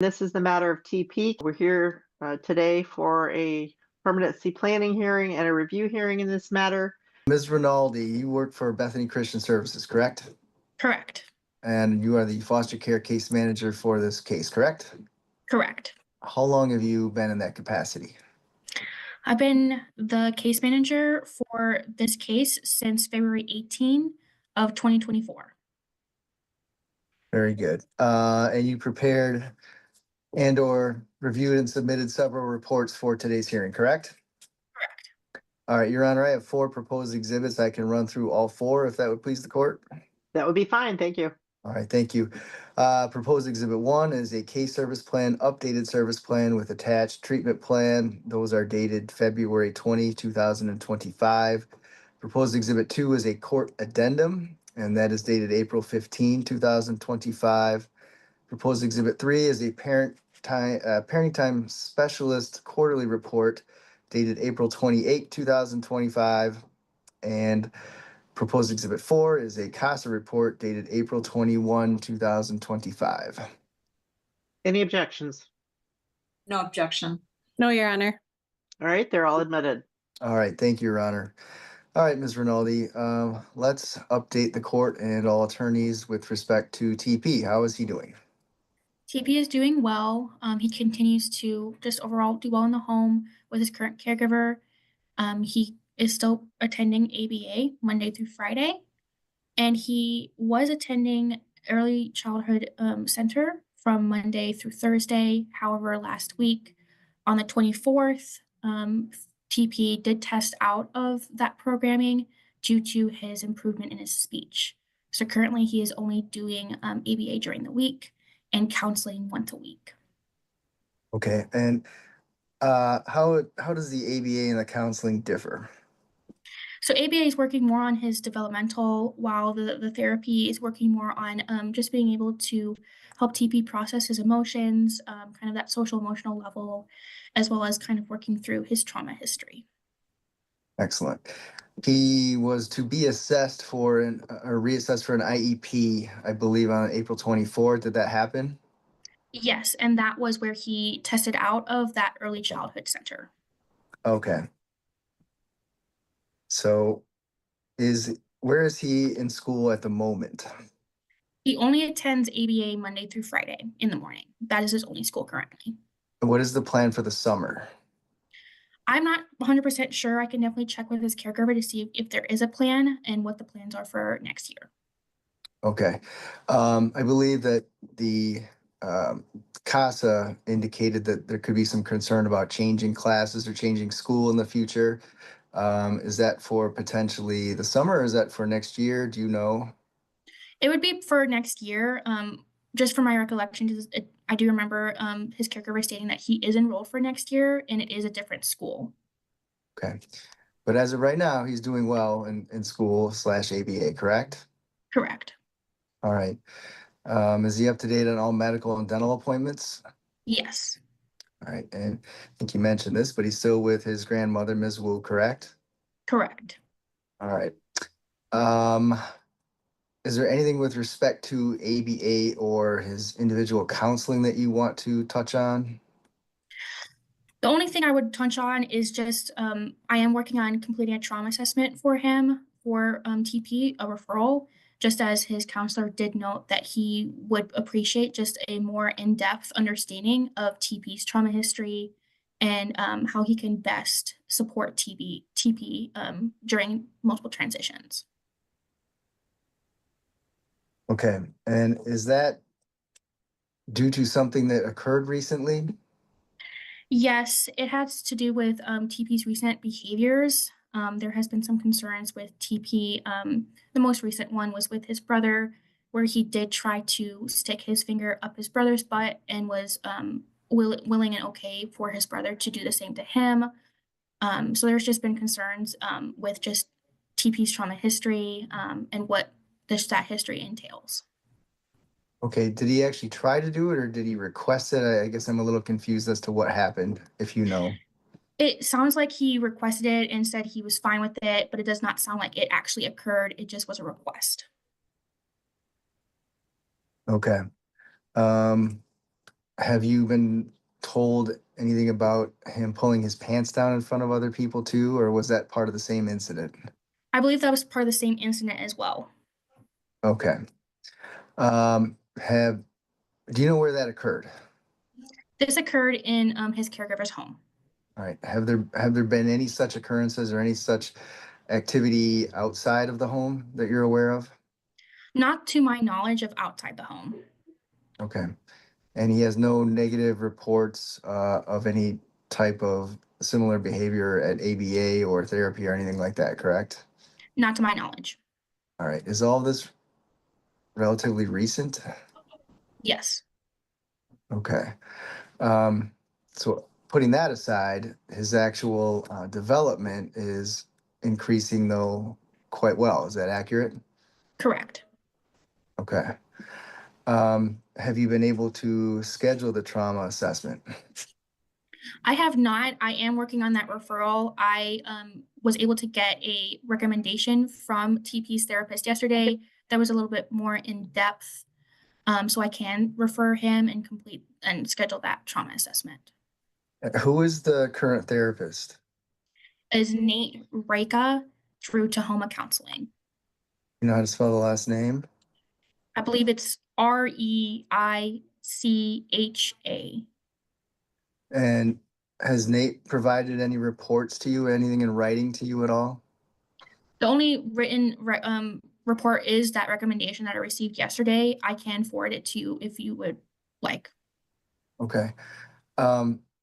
This is the matter of TP. We're here today for a permanency planning hearing and a review hearing in this matter. Ms. Rinaldi, you work for Bethany Christian Services, correct? Correct. And you are the foster care case manager for this case, correct? Correct. How long have you been in that capacity? I've been the case manager for this case since February 18 of 2024. Very good. And you prepared and/or reviewed and submitted several reports for today's hearing, correct? Correct. All right, Your Honor, I have 4 proposed exhibits. I can run through all 4 if that would please the court. That would be fine. Thank you. All right, thank you. Proposed exhibit 1 is a case service plan, updated service plan with attached treatment plan. Those are dated February 20, 2025. Proposed exhibit 2 is a court addendum, and that is dated April 15, 2025. Proposed exhibit 3 is a parenting time specialist quarterly report dated April 28, 2025. And proposed exhibit 4 is a CASA report dated April 21, 2025. Any objections? No objection. No, Your Honor. All right, they're all admitted. All right, thank you, Your Honor. All right, Ms. Rinaldi, let's update the court and all attorneys with respect to TP. How is he doing? TP is doing well. He continues to just overall do well in the home with his current caregiver. He is still attending ABA Monday through Friday, and he was attending early childhood center from Monday through Thursday. However, last week on the 24th, TP did test out of that programming due to his improvement in his speech. So currently he is only doing ABA during the week and counseling once a week. Okay, and how does the ABA and the counseling differ? So ABA is working more on his developmental, while the therapy is working more on just being able to help TP process his emotions, kind of that social emotional level, as well as kind of working through his trauma history. Excellent. He was to be assessed for reassessed for an IEP, I believe, on April 24th. Did that happen? Yes, and that was where he tested out of that early childhood center. Okay. So where is he in school at the moment? He only attends ABA Monday through Friday in the morning. That is his only school currently. What is the plan for the summer? I'm not 100% sure. I can definitely check with his caregiver to see if there is a plan and what the plans are for next year. Okay. I believe that the CASA indicated that there could be some concern about changing classes or changing school in the future. Is that for potentially the summer or is that for next year? Do you know? It would be for next year. Just from my recollection, I do remember his caregiver stating that he is enrolled for next year and it is a different school. Okay. But as of right now, he's doing well in school / ABA, correct? Correct. All right. Is he up to date on all medical and dental appointments? Yes. All right. And I think you mentioned this, but he's still with his grandmother, Ms. Wu, correct? Correct. All right. Is there anything with respect to ABA or his individual counseling that you want to touch on? The only thing I would touch on is just I am working on completing a trauma assessment for him for TP, a referral, just as his counselor did note that he would appreciate just a more in-depth understanding of TP's trauma history and how he can best support TP during multiple transitions. Okay. And is that due to something that occurred recently? Yes, it has to do with TP's recent behaviors. There has been some concerns with TP. The most recent one was with his brother, where he did try to stick his finger up his brother's butt and was willing and okay for his brother to do the same to him. So there's just been concerns with just TP's trauma history and what that history entails. Okay. Did he actually try to do it or did he request it? I guess I'm a little confused as to what happened, if you know. It sounds like he requested it and said he was fine with it, but it does not sound like it actually occurred. It just was a request. Okay. Have you been told anything about him pulling his pants down in front of other people too, or was that part of the same incident? I believe that was part of the same incident as well. Okay. Have do you know where that occurred? This occurred in his caregiver's home. All right. Have there been any such occurrences or any such activity outside of the home that you're aware of? Not to my knowledge of outside the home. Okay. And he has no negative reports of any type of similar behavior at ABA or therapy or anything like that, correct? Not to my knowledge. All right. Is all this relatively recent? Yes, Okay. So putting that aside, his actual development is increasing though quite well. Is that accurate? correct. Okay. Have you been able to schedule the trauma assessment? I have not. I am working on that referral. I was able to get a recommendation from TP's therapist yesterday that was a little bit more in depth. So I can refer him and complete and schedule that trauma assessment. Who is the current therapist? Is Nate Rika through to Homa Counseling? You know how to spell the last name? I believe it's Reicha. And has Nate provided any reports to you, anything in writing to you at all? The only written report is that recommendation that I received yesterday. I can forward it to you if you would like. Okay.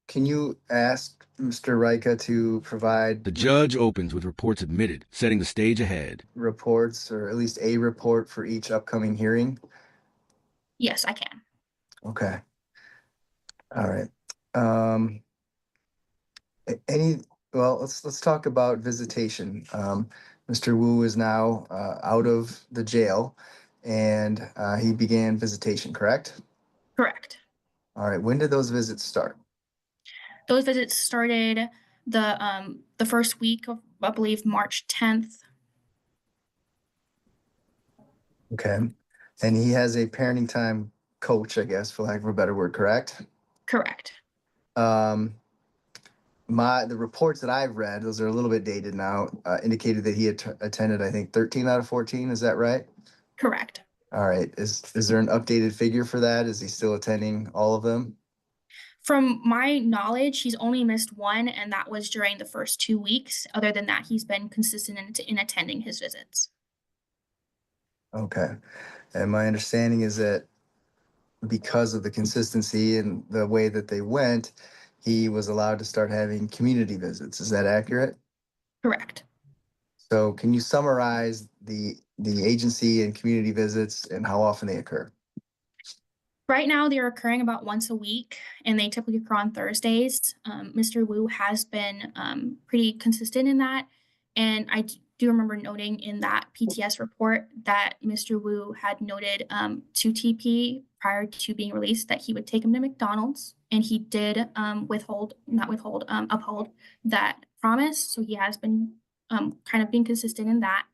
Can you ask Mr. Rika to provide The judge opens with reports admitted, setting the stage ahead. reports or at least a report for each upcoming hearing? Yes, I can. Okay. All right. Um, any, well, let's talk about visitation. Mr. Wu is now out of the jail and he began visitation, correct? Correct. All right. When did those visits start? Those visits started the first week of, I believe, March 10th. Okay. And he has a parenting time coach, I guess, for lack of a better word, correct? Correct. Um, the reports that I've read, those are a little bit dated now, indicated that he had attended, I think, 13 out of 14. Is that right? Correct. All right. Is there an updated figure for that? Is he still attending all of them? From my knowledge, he's only missed one, and that was during the first 2 weeks. Other than that, he's been consistent in attending his visits. Okay. And my understanding is that because of the consistency and the way that they went, he was allowed to start having community visits. Is that accurate? Correct. So can you summarize the agency and community visits and how often they occur? Right now, they're occurring about once a week, and they typically occur on Thursdays. Mr. Wu has been pretty consistent in that, and do remember noting in that PTS report that Mr. Wu had noted to TP prior to being released that he would take him to McDonald's, and he did uphold that promise. So he has been kind of being consistent in that,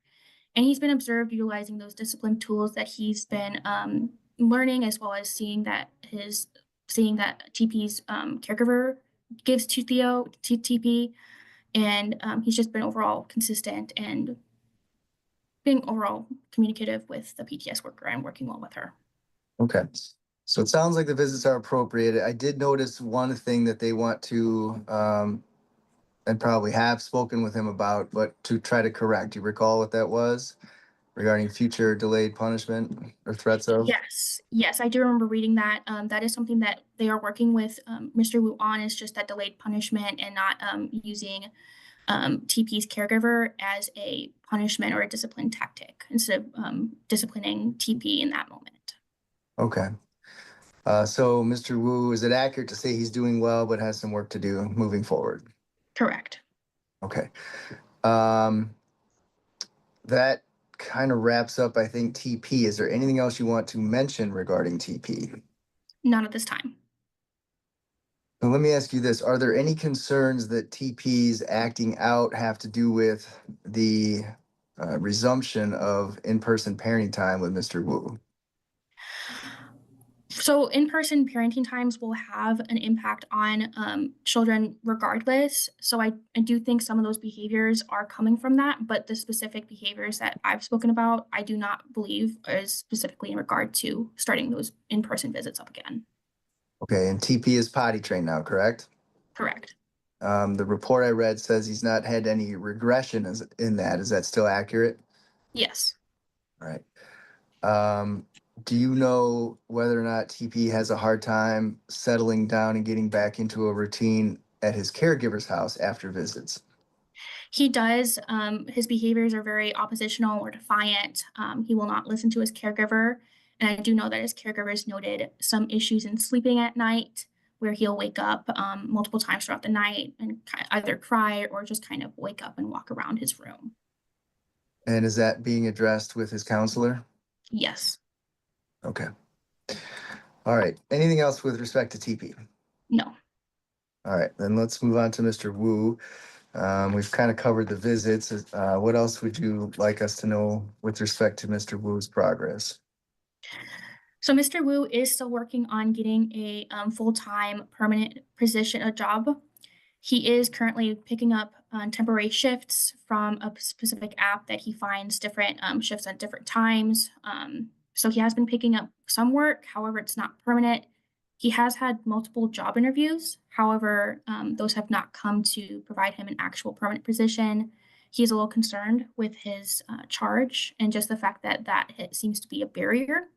and he's been observed utilizing those discipline tools that he's been learning, as well as seeing that TP's caregiver gives to TP, and he's just been overall consistent and being overall communicative with the PTS worker and working well with her. Okay. So it sounds like the visits are appropriate. I did notice one thing that they want to, and probably have spoken with him about, but to try to correct. Do you recall what that was regarding future delayed punishment or threats of? Yes, I do remember reading that. That is something that they are working with Mr. Wu on, is just that delayed punishment and not using TP's caregiver as a punishment or a discipline tactic instead of disciplining TP in that moment. Okay. So Mr. Wu, is it accurate to say he's doing well, but has some work to do moving forward? Correct. Okay. That kind of wraps up, I think, TP. Is there anything else you want to mention regarding TP? Not at this time. So let me ask you this. Are there any concerns that TP's acting out have to do with the resumption of in-person parenting time with Mr. Wu? So in-person parenting times will have an impact on children regardless. So I do think some of those behaviors are coming from that, but the specific behaviors that I've spoken about, I do not believe is specifically in regard to starting those in-person visits up again. Okay, and TP is potty trained now, correct? Correct. The report I read says he's not had any regression in that. Is that still accurate? Yes. All right. Do you know whether or not TP has a hard time settling down and getting back into a routine at his caregiver's house after visits? He does. His behaviors are very oppositional or defiant. He will not listen to his caregiver. And I do know that his caregivers noted some issues in sleeping at night, where he'll wake up multiple times throughout the night and either cry or just kind of wake up and walk around his room. And is that being addressed with his counselor? Yes. Okay. All right. Anything else with respect to TP? No. All right, then let's move on to Mr. Wu. We've kind of covered the visits. What else would you like us to know with respect to Mr. Wu's progress? So Mr. Wu is still working on getting a full-time permanent position, a job. He is currently picking up temporary shifts from a specific app that he finds different shifts at different times. So he has been picking up some work, however, it's not permanent. He has had multiple job interviews, however, those have not come to provide him an actual permanent position. He's a little concerned with his charge and just the fact that it seems to be a barrier.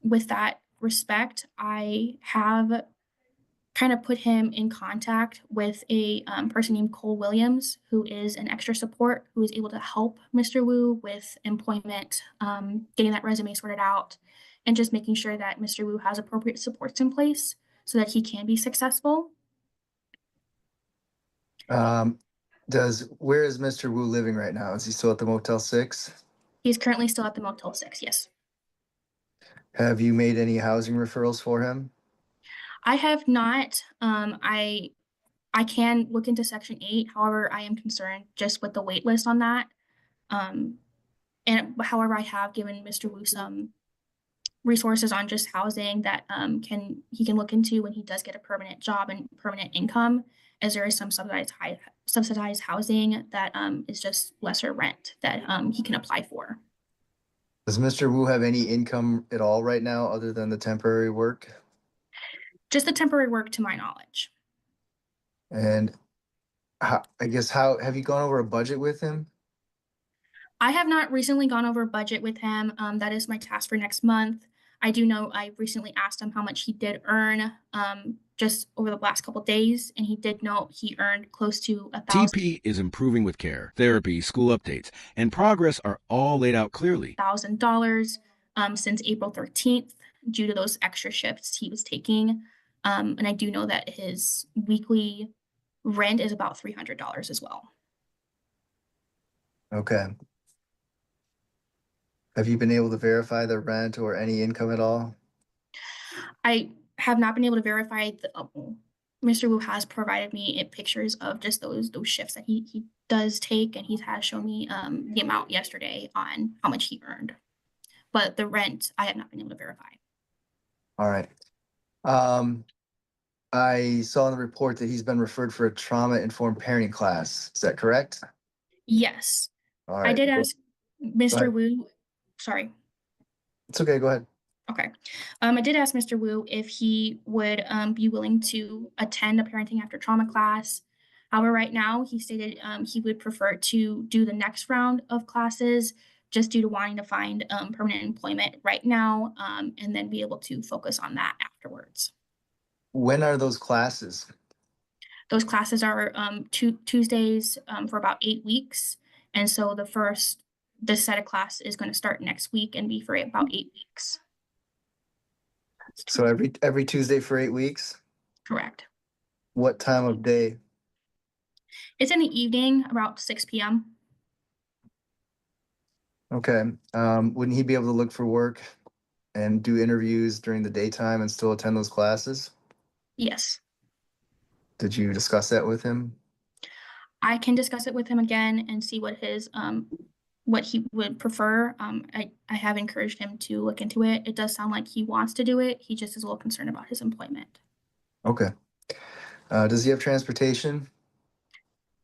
With that respect, I have kind of put him in contact with a person named Cole Williams, who is an extra support, who is able to help Mr. Wu with employment, getting that resume sorted out, and just making sure that Mr. Wu has appropriate supports in place so that he can be successful. Um, where is Mr. Wu living right now? Is he still at the Motel 6? He's currently still at the Motel 6, yes. Have you made any housing referrals for him? I have not. I can look into Section 8. However, I am concerned just with the wait list on that. Um, and however, I have given Mr. Wu some resources on just housing that he can look into when he does get a permanent job and permanent income, as there is some subsidized housing that is just lesser rent that he can apply for. Does Mr. Wu have any income at all right now other than the temporary work? Just the temporary work, to my knowledge. And how have you gone over a budget with him? I have not recently gone over budget with him. That is my task for next month. I do know I recently asked him how much he did earn just over the last couple days, and he did note he earned close to TP is improving with care, therapy, school updates, and progress are all laid out clearly. $1,000 since April 13th due to those extra shifts he was taking. And I do know that his weekly rent is about $300 as well. Okay. Have you been able to verify the rent or any income at all? I have not been able to verify Mr. Wu has provided me pictures of just those shifts that he does take, and he has shown me the amount yesterday on how much he earned. But the rent, I have not been able to verify. All right. I saw in the report that he's been referred for a trauma-informed parenting class. Is that correct? Yes. All I right. did ask Mr. ahead. Wu, sorry. It's okay. Go ahead. Okay. I did ask Mr. Wu if he would be willing to attend a parenting after trauma class. However, right now he stated he would prefer to do the next round of classes just due to wanting to find permanent employment right now and then be able to focus on that afterwards. When are those classes? Those classes are Tuesdays for about 8 weeks. And so this set of class is going to start next week and be for about 8 weeks. So every Tuesday for 8 weeks? Correct. What time of day? It's in the evening, about 6 p.m. Okay. Wouldn't he be able to look for work and do interviews during the daytime and still attend those classes? Yes. Did you discuss that with him? I can discuss it with him again and see what what he would prefer. I have encouraged him to look into it. It does sound like he wants to do it. He just is a little concerned about his employment. Okay. Does he have transportation?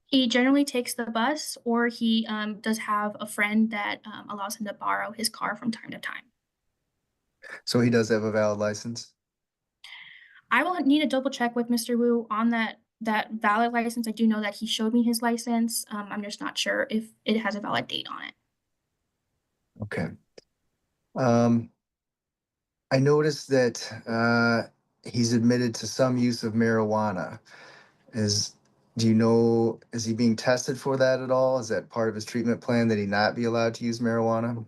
He generally takes the bus, or he does have a friend that allows him to borrow his car from time to time. So he does have a valid license? I will need to double check with Mr. Wu on that valid license. I do know that he showed me his license. I'm just not sure if it has a valid date on it. Okay. I noticed that he's admitted to some use of marijuana. Do you know, is he being tested for that at all? Is that part of his treatment plan that he not be allowed to use marijuana?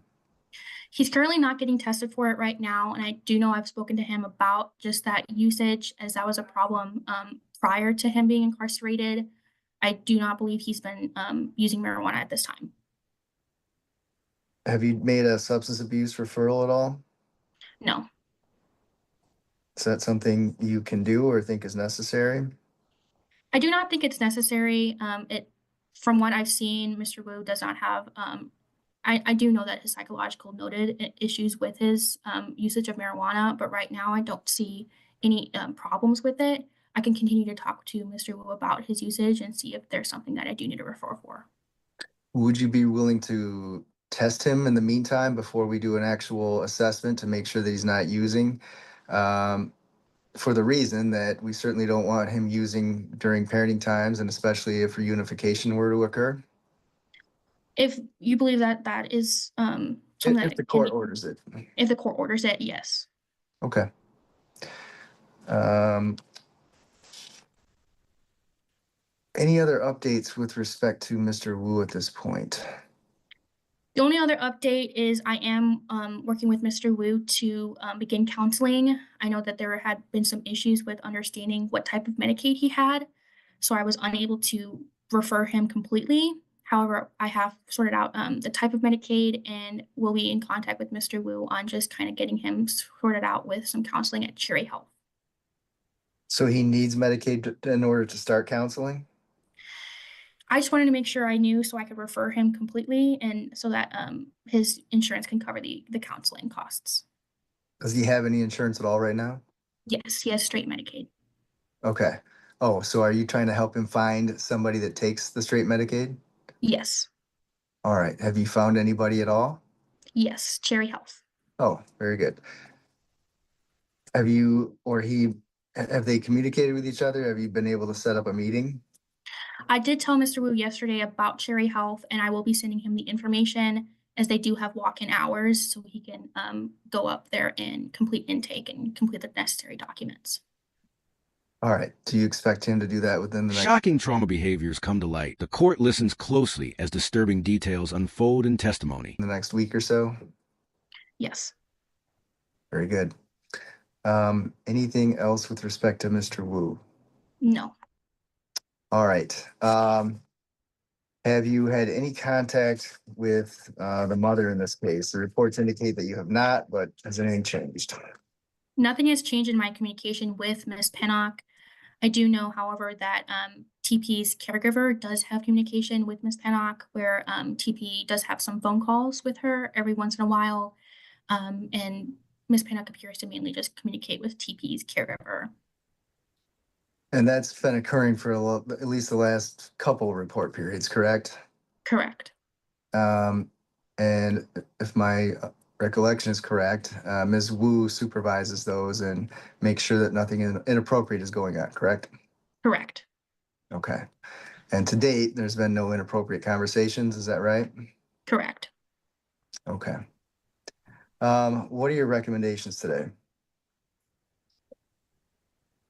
He's currently not getting tested for it right now, and I do know I've spoken to him about just that usage, as that was a problem prior to him being incarcerated. I do not believe he's been using marijuana at this time. Have you made a substance abuse referral at all? No. Is that something you can do or think is necessary? I do not think it's necessary. From what I've seen, Mr. Wu does not have. I do know that his psychological noted issues with his usage of marijuana, but right now I don't see any problems with it. I can continue to talk to Mr. Wu about his usage and see if there's something that I do need to refer for. Would you be willing to test him in the meantime before we do an actual assessment to make sure that he's not using? For the reason that we certainly don't want him using during parenting times, and especially if reunification were to occur. If you believe that that is something If that the can court be, orders it. if the court orders it, yes. Okay. Any other updates with respect to Mr. Wu at this point? The only other update is I am working with Mr. Wu to begin counseling. I know that there had been some issues with understanding what type of Medicaid he had, so I was unable to refer him completely. However, I have sorted out the type of Medicaid and will be in contact with Mr. Wu on just kind of getting him sorted out with some counseling at Cherry Health. So he needs Medicaid in order to start counseling? I just wanted to make sure I knew so I could refer him completely and so that his insurance can cover the counseling costs. Does he have any insurance at all right now? Yes, he has straight Medicaid. Okay. Oh, so are you trying to help him find somebody that takes the straight Medicaid? Yes. All right. Have you found anybody at all? Yes, Cherry Health. Oh, very good. Have they communicated with each other? Have you been able to set up a meeting? I did tell Mr. Wu yesterday about Cherry Health, and I will be sending him the information as they do have walk-in hours so he can go up there and complete intake and complete the necessary documents. All right. Do you expect him to do that within the next? Shocking trauma behaviors come to light. The court listens closely as disturbing details unfold in testimony. The next week or so? Yes. Very good. Anything else with respect to Mr. Wu? No. All right. Have you had any contact with the mother in this case? The reports indicate that you have not, but has anything changed? Nothing has changed in my communication with Ms. Pinnock. I do know, however, that TP's caregiver does have communication with Ms. Pinnock, where TP does have some phone calls with her every once in a while. And Ms. Pinnock appears to mainly just communicate with TP's caregiver. And that's been occurring for at least the last couple report periods, correct? Correct. And if my recollection is correct, Ms. Wu supervises those and makes sure that nothing inappropriate is going on, correct? Correct. Okay. And to date, there's been no inappropriate conversations, is that right? Correct. Okay. What are your recommendations today?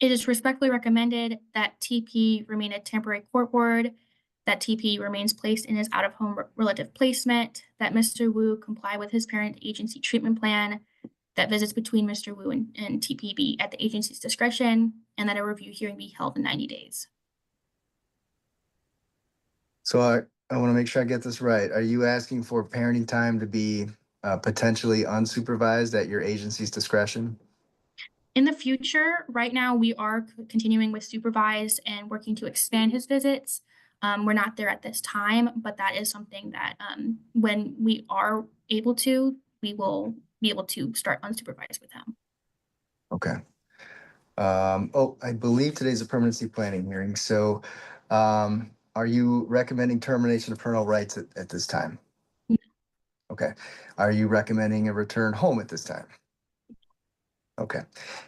It is respectfully recommended that TP remain a temporary court ward, that TP remains placed in his out-of-home relative placement, that Mr. Wu comply with his parent agency treatment plan, that visits between Mr. Wu and TP be at the agency's discretion, and that a review hearing be held in 90 days. So I want to make sure I get this right. Are you asking for parenting time to be potentially unsupervised at your agency's discretion? In the future, right now, we are continuing with supervised and working to expand his visits. We're not there at this time, but that is something that when we are able to, we will be able to start unsupervised with him. Okay. I believe today's a permanency planning hearing. So are you recommending termination of parental rights at this time? No. Okay. Are you recommending a return home at this time? Okay.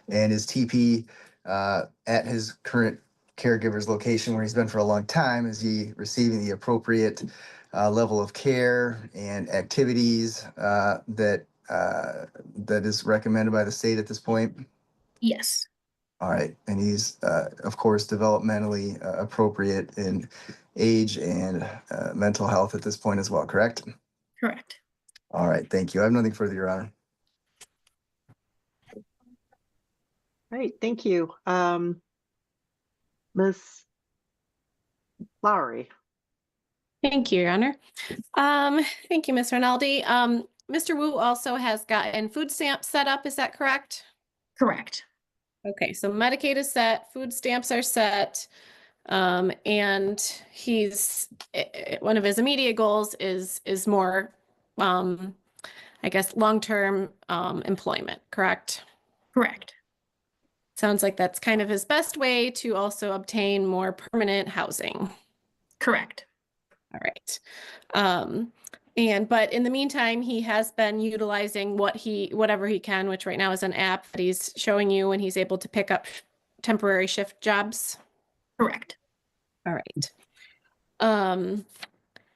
And is TP at his current caregiver's location where he's been for a long time? Is he receiving the appropriate level of care and activities that is recommended by the state at this point? Yes, All right. And he's, of course, developmentally appropriate in age and mental health at this point as well, correct? correct. All right. Thank you. I have nothing further, Your Honor. Right, thank you. Ms. Lowry. Thank you, Your Honor. Thank you, Ms. Rinaldi. Mr. Wu also has gotten food stamps set up, is that correct? Correct. Okay, so Medicaid is set, food stamps are set, and he's one of his immediate goals is more, I guess, long-term employment, correct? Correct. Sounds like that's kind of his best way to also obtain more permanent housing. Correct. All right. But in the meantime, he has been utilizing whatever he can, which right now is an app that he's showing you when he's able to pick up temporary shift jobs. Correct. All right.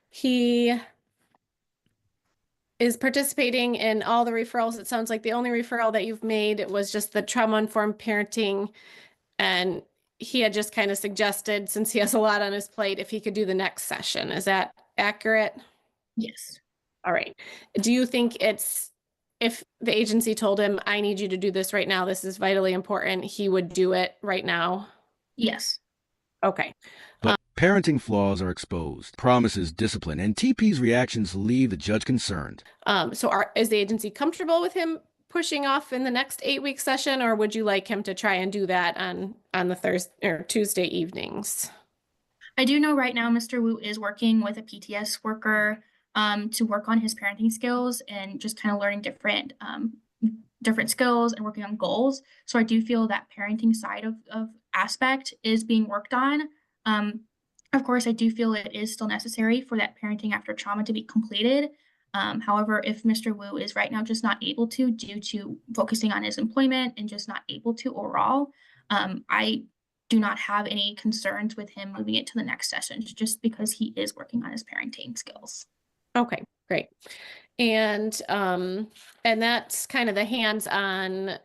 He is participating in all the referrals. It sounds like the only referral that you've made was just the trauma-informed parenting. And he had just kind of suggested, since he has a lot on his plate, if he could do the next session. Is that accurate? Yes. All right. Do you think if the agency told him, I need you to do this right now, this is vitally important, he would do it right now? Yes. Okay. But parenting flaws are exposed, promises discipline, and TP's reactions leave the judge concerned. Is the agency comfortable with him pushing off in the next 8-week session, or would you like him to try and do that on the Thursday or Tuesday evenings? I do know right now Mr. Wu is working with a PTS worker to work on his parenting skills and just kind of learning different skills and working on goals. So I do feel that parenting side of aspect is being worked on. Of course, I do feel it is still necessary for that parenting after trauma to be completed. However, if Mr. Wu is right now just not able to due to focusing on his employment and just not able to overall, I do not have any concerns with him moving it to the next session just because he is working on his parenting skills. Okay, great. And that's kind of the hands-on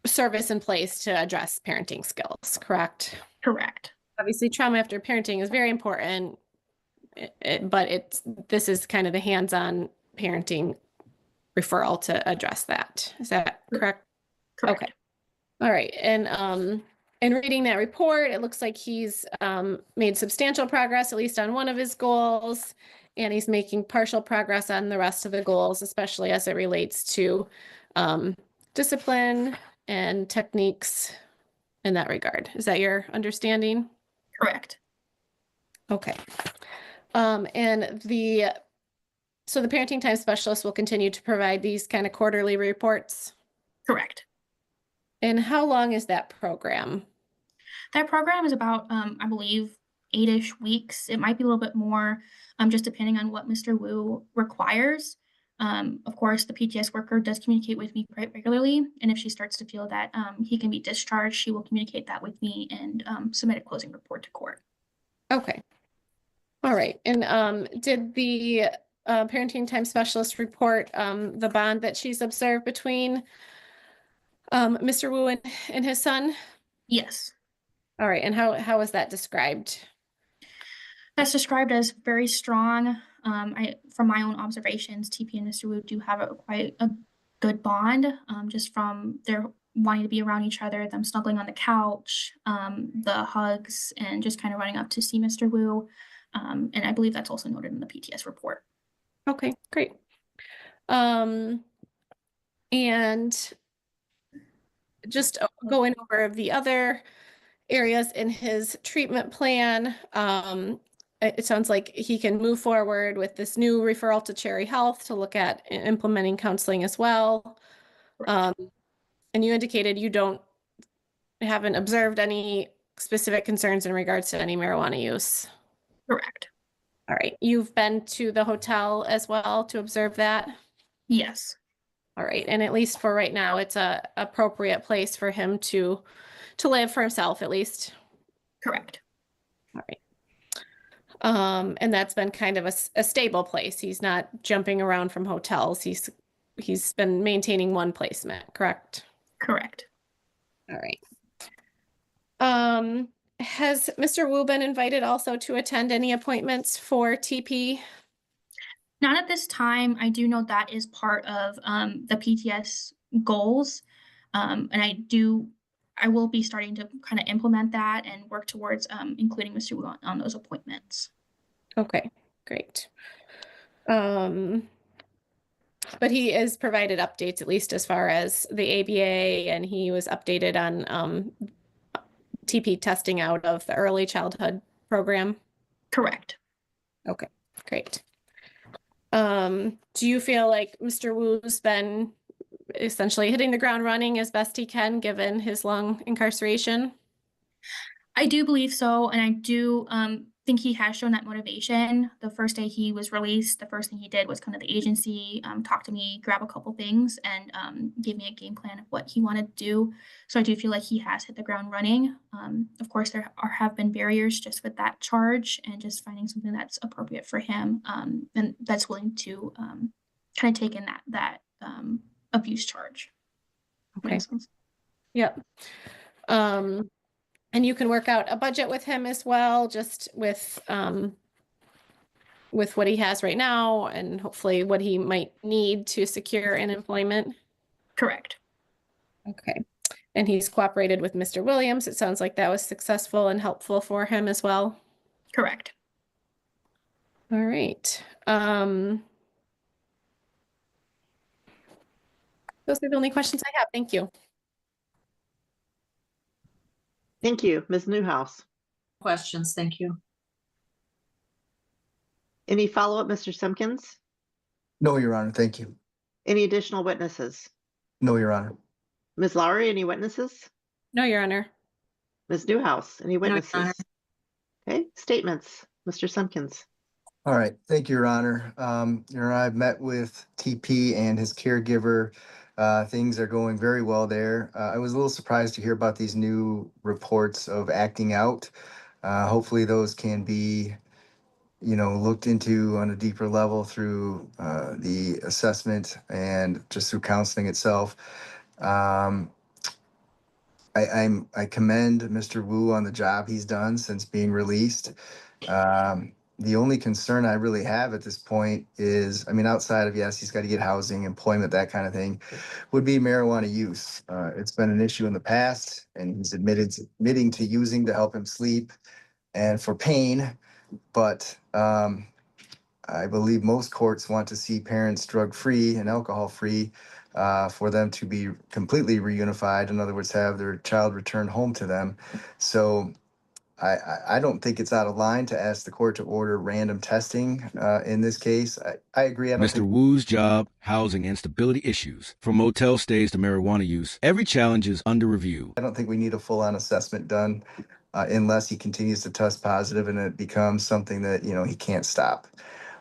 service in place to address parenting skills, correct? Correct. Obviously, trauma after parenting is very important, but this is kind of the hands-on parenting referral to address that. Is that correct? Correct. Okay. All right. And in reading that report, it looks like he's made substantial progress, at least on one of his goals, and he's making partial progress on the rest of the goals, especially as it relates to discipline and techniques in that regard. Is that your understanding? Correct. Okay. So the parenting time specialist will continue to provide these kind of quarterly reports? Correct. And how long is that program? That program is about, I believe, 8-ish weeks. It might be a little bit more, just depending on what Mr. Wu requires. Of course, the PTS worker does communicate with me quite regularly, and if she starts to feel that he can be discharged, she will communicate that with me and submit a closing report to court. Okay. All right. And did the parenting time specialist report the bond that she's observed between Mr. Wu and his son? Yes. All right. And how is that described? That's described as very strong. From my own observations, TP and Mr. Wu do have quite a good bond, just from their wanting to be around each other, them snuggling on the couch, the hugs, and just kind of running up to see Mr. Wu. And I believe that's also noted in the PTS report. Okay, great. And just going over the other areas in his treatment plan. It sounds like he can move forward with this new referral to Cherry Health to look at implementing counseling as well. And you indicated you haven't observed any specific concerns in regards to any marijuana use. Correct. All right. You've been to the hotel as well to observe that? Yes. All right. And at least for right now, it's a appropriate place for him to live for himself, at least. Correct. All right. And that's been kind of a stable place. He's not jumping around from hotels. He's been maintaining one placement, correct? Correct. All right. Has Mr. Wu been invited also to attend any appointments for TP? Not at this time. I do know that is part of the PTS goals. And I will be starting to kind of implement that and work towards including Mr. Wu on those appointments. Okay, great. But he is provided updates, at least as far as the ABA, and he was updated on TP testing out of the early childhood program. Correct. Okay, great. Do you feel like Mr. Wu's been essentially hitting the ground running as best he can given his long incarceration? I do believe so, and I do think he has shown that motivation. The first day he was released, the first thing he did was come to the agency, talk to me, grab a couple things, and give me a game plan of what he wanted to do. So I do feel like he has hit the ground running. Of course, there have been barriers just with that charge and just finding something that's appropriate for him and that's willing to kind of take in that abuse charge. Okay. Yep. And you can work out a budget with him as well, just with what he has right now and hopefully what he might need to secure an employment. Correct. Okay. And he's cooperated with Mr. Williams. It sounds like that was successful and helpful for him as well. Correct. All right. Those are the only questions I have. Thank you. Thank you. Ms. Newhouse. Questions, thank you. Any follow-up, Mr. Simpkins? No, Your Honor. Thank you. Any additional witnesses? No, Your Honor. Ms. Lowry, any witnesses? No, Your Honor. Ms. Newhouse, any Your Honor. witnesses? Okay, statements, Mr. Simpkins. All right. Thank you, Your Honor. Your Honor, I've met with TP and his caregiver. Things are going very well there. I was a little surprised to hear about these new reports of acting out. Hopefully those can be, looked into on a deeper level through the assessment and just through counseling itself. I commend Mr. Wu on the job he's done since being released. The only concern I really have at this point is, outside of, yes, he's got to get housing, employment, that kind of thing, would be marijuana use. It's been an issue in the past, and he's admitting to using to help him sleep and for pain. But I believe most courts want to see parents drug-free and alcohol-free for them to be completely reunified. In other words, have their child returned home to them. So I don't think it's out of line to ask the court to order random testing in this case. I agree. Mr. Wu's job, housing, and stability issues, from motel stays to marijuana use, every challenge is under review. I don't think we need a full-on assessment done unless he continues to test positive and it becomes something that, he can't stop.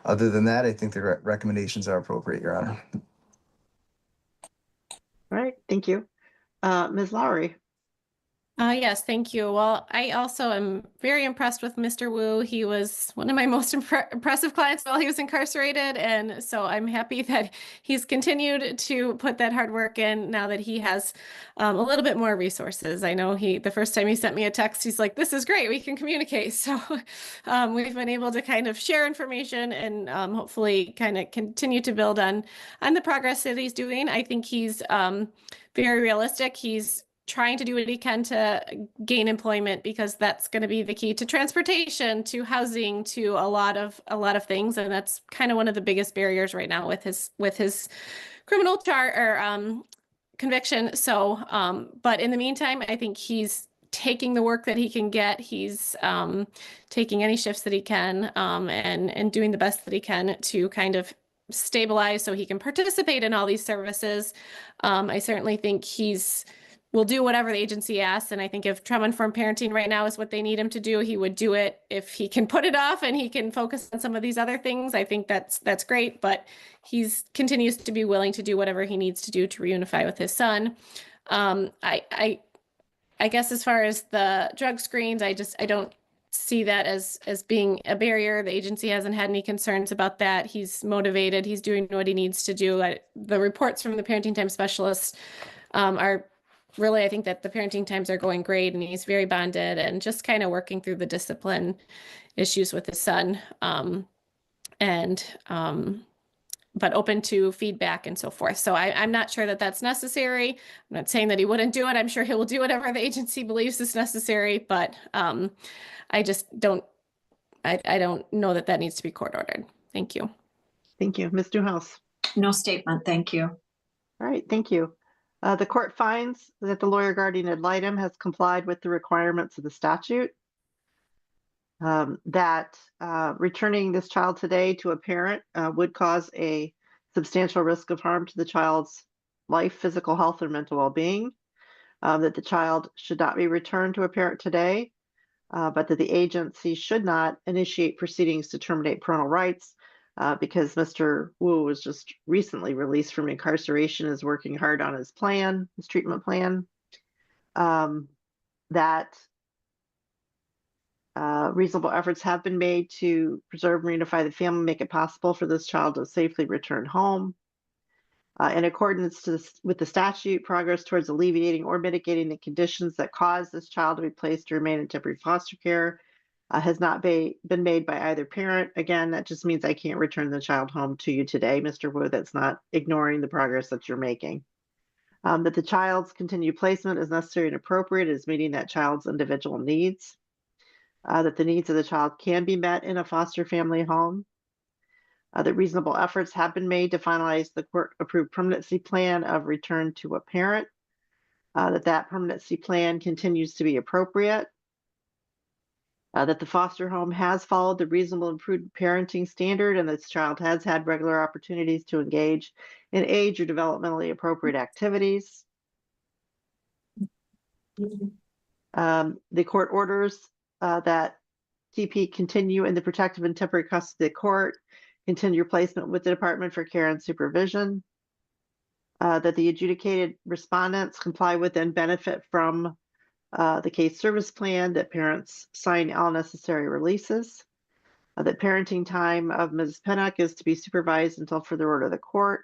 Other than that, I think the recommendations are appropriate, Your Honor. All right, thank you. Ms. Lowry. Yes, thank you. Well, I also am very impressed with Mr. Wu. He was one of my most impressive clients while he was incarcerated. And so I'm happy that he's continued to put that hard work in now that he has a little bit more resources. I know the first time he sent me a text, he's like, this is great, we can communicate. So we've been able to kind of share information and hopefully kind of continue to build on the progress that he's doing. I think he's very realistic. He's trying to do what he can to gain employment because that's going to be the key to transportation, to housing, to a lot of things, and that's kind of one of the biggest barriers right now with his criminal conviction. So, but in the meantime, I think he's taking the work that he can get. He's taking any shifts that he can, and doing the best that he can to kind of stabilize so he can participate in all these services. I certainly think will do whatever the agency asks. And I think if trauma-informed parenting right now is what they need him to do, he would do it. If he can put it off and he can focus on some of these other things, I think that's great. But he's continues to be willing to do whatever he needs to do to reunify with his son. I guess as far as the drug screens, I don't see that as being a barrier. The agency hasn't had any concerns about that. He's motivated. He's doing what he needs to do. The reports from the parenting time specialists are really, I think that the parenting times are going great, and he's very bonded and just kind of working through the discipline issues with his son. But open to feedback and so forth. So I'm not sure that that's necessary. I'm not saying that he wouldn't do it. I'm sure he will do whatever the agency believes is necessary, but I just don't, I don't know that needs to be court ordered. Thank you. Thank you. Ms. Newhouse. No statement, thank you. All right, thank you. The court finds that the lawyer guardian ad litem has complied with the requirements of the statute, that returning this child today to a parent would cause a substantial risk of harm to the child's life, physical health, or mental well-being, that the child should not be returned to a parent today, but that the agency should not initiate proceedings to terminate parental rights because Mr. Wu was just recently released from incarceration, is working hard on his treatment plan, that reasonable efforts have been made to preserve and reunify the family, make it possible for this child to safely return home. In accordance with the statute, progress towards alleviating or mitigating the conditions that cause this child to be placed to remain in temporary foster care has not been made by either parent. Again, that just means I can't return the child home to you today, Mr. Wu. That's not ignoring the progress that you're making. That the child's continued placement is necessary and appropriate, is meeting that child's individual needs. That the needs of the child can be met in a foster family home. That reasonable efforts have been made to finalize the court-approved permanency plan of return to a parent. That permanency plan continues to be appropriate. That the foster home has followed the reasonable and prudent parenting standard, and this child has had regular opportunities to engage in age or developmentally appropriate activities. The court orders that TP continue in the protective and temporary custody of the court, continue placement with the Department for Care and Supervision, that the adjudicated respondents comply with and benefit from the case service plan, that parents sign all necessary releases, that parenting time of Ms. Pennock is to be supervised until further order of the court.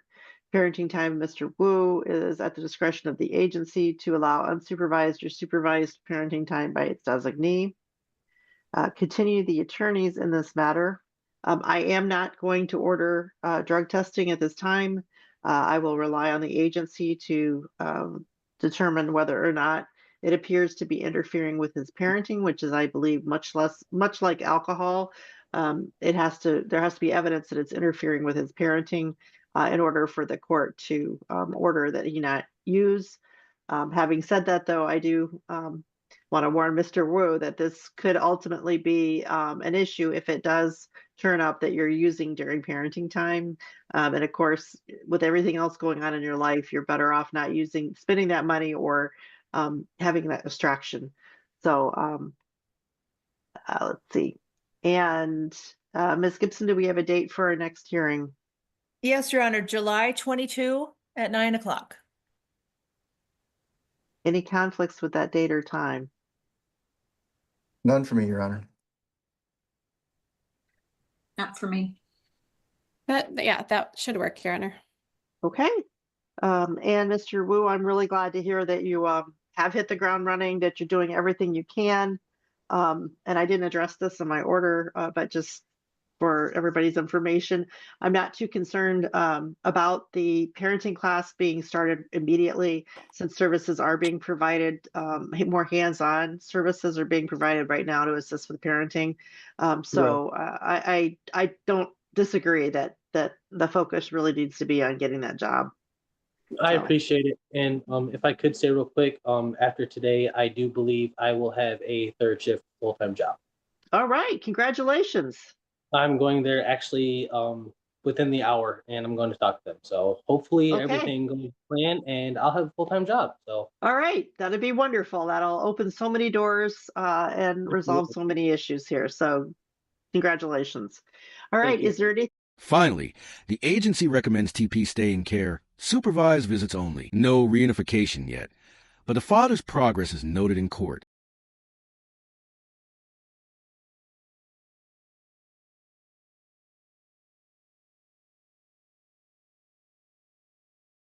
Parenting time of Mr. Wu is at the discretion of the agency to allow unsupervised or supervised parenting time by its designee. Continue the attorneys in this matter. I am not going to order drug testing at this time. I will rely on the agency to determine whether or not it appears to be interfering with his parenting, which is, I believe, much like alcohol. There has to be evidence that it's interfering with his parenting in order for the court to order that he not use. Having said that, though, I do want to warn Mr. Wu that this could ultimately be an issue if it does turn up that you're using during parenting time. And of course, with everything else going on in your life, you're better off not spending that money or having that distraction. So let's see. And Ms. Gibson, do we have a date for our next hearing? Yes, Your Honor, July 22 at 9 o'clock. Any conflicts with that date or time? None for me, Your Honor. Not for me. That should work, Your Honor. Okay. And Mr. Wu, I'm really glad to hear that you have hit the ground running, that you're doing everything you can. And I didn't address this in my order, but just for everybody's information, I'm not too concerned about the parenting class being started immediately, since services are being provided, more hands-on services are being provided right now to assist with parenting. So I don't disagree that the focus really needs to be on getting that job. I So, appreciate it. And if I could say real quick, after today, I do believe I will have a third shift full-time job. all right, congratulations. I'm going there actually within the hour, and I'm going to talk to them. So hopefully Okay. everything goes to plan, and I'll have a full-time job. So All right, that'd be wonderful. That'll open so many doors and resolve so many issues here. So, congratulations. All right, Thank you. is there any? Finally, the agency recommends TP stay in care, supervised visits only, no reunification yet. But the father's progress is noted in court.